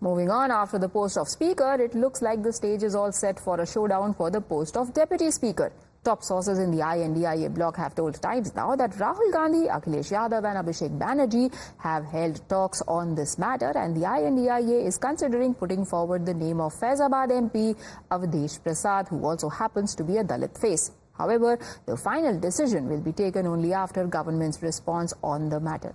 Moving on, after the post of Speaker, it looks like the stage is all set for a showdown for the post of Deputy Speaker. Top sources in the INDIA bloc have told Times Now that Rahul Gandhi, Akhilesh Yadav and Abhishek Banerjee have held talks on this matter, and the INDIA is considering putting forward the name of Faizabad MP Avdesh Prasad, who also happens to be a Dalit face. However, the final decision will be taken only after government's response on the matter.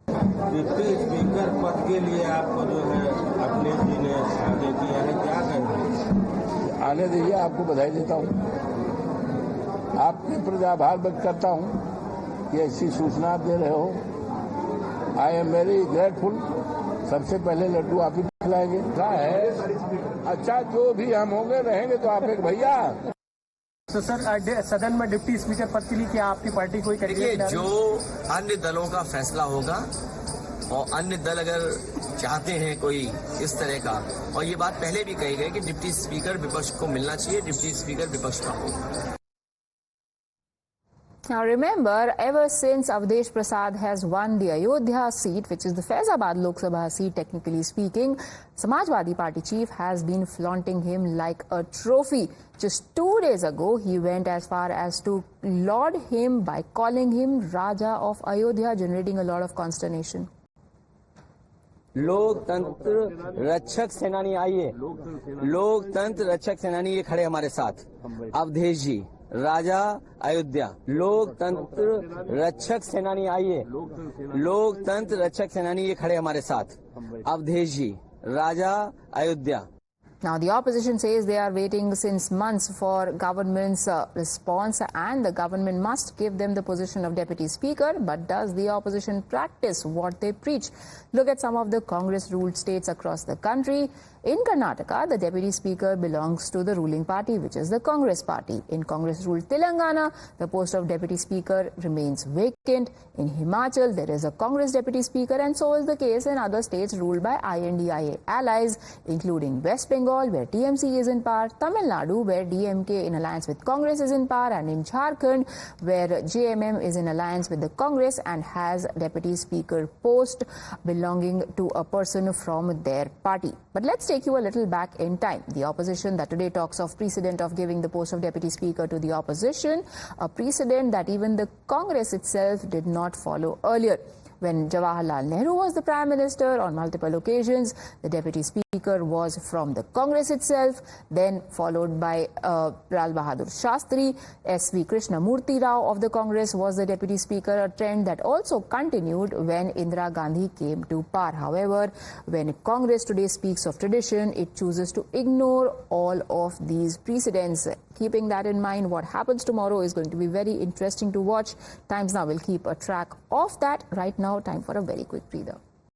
Deputy speaker पद के लिए आपको जो है अखिलेश जी ने आगे किया है, क्या कहेंगे? आने दीजिए, आपको बधाई देता हूँ। आपके प्रति आभार व्यक्त करता हूँ कि ऐसी सूचना आप दे रहे हो। I am very grateful. सबसे पहले लड्डू आप ही खिलाएंगे। क्या है? अच्छा, जो भी हम होंगे रहेंगे तो आप एक भैया। तो सर, सदन में डिप्टी स्पीकर पद के लिए क्या आपकी पार्टी कोई देखिए, जो अन्य दलों का फैसला होगा और अन्य दल अगर चाहते हैं कोई इस तरह का, और ये बात पहले भी कही गई कि डिप्टी स्पीकर विपक्ष को मिलना चाहिए, डिप्टी स्पीकर विपक्ष का होगा। Now remember, ever since Avdesh Prasad has won the Ayodhya seat, which is the Faizabad Lok Sabha seat technically speaking, Samajwadi Party chief has been flaunting him like a trophy. Just 2 days ago, he went as far as to laud him by calling him Raja of Ayodhya, generating a lot of consternation. लोकतंत्र रक्षक सेनानी आइए, लोकतंत्र रक्षक सेनानी ये खड़े हमारे साथ, अवधेश जी राजा अयोध्या। लोकतंत्र रक्षक सेनानी आइए, लोकतंत्र रक्षक सेनानी ये खड़े हमारे साथ, अवधेश जी राजा Ayodhya. Now, the opposition says they are waiting since months for government's response, and the government must give them the position of deputy speaker. But does the opposition practice what they preach? Look at some of the Congress-ruled states across the country. In Karnataka, the deputy speaker belongs to the ruling party, which is the Congress party. In Congress-ruled Telangana, the post of deputy speaker remains vacant. In Himachal, there is a Congress deputy speaker, and so is the case in other states ruled by INDIA allies, including West Bengal, where TMC is in power, Tamil Nadu, where DMK in alliance with Congress is in power, and in Jharkhand, where JMM is in alliance with the Congress and has deputy speaker post belonging to a person from their party. But let's take you a little back in time. The opposition that today talks of precedent of giving the post of deputy speaker to the opposition, a precedent that even the Congress itself did not follow earlier. When Jawaharlal Nehru was the Prime Minister, on multiple occasions, the Deputy Speaker was from the Congress itself, then followed by Lal Bahadur Shastri. S.V. Krishnamurti Rao of the Congress was the Deputy Speaker, a trend that also continued when Indira Gandhi came to power. However, when Congress today speaks of tradition, it chooses to ignore all of these precedents. Keeping that in mind, what happens tomorrow is going to be very interesting to watch. Times Now will keep a track of that. Right now, time for a very quick breather.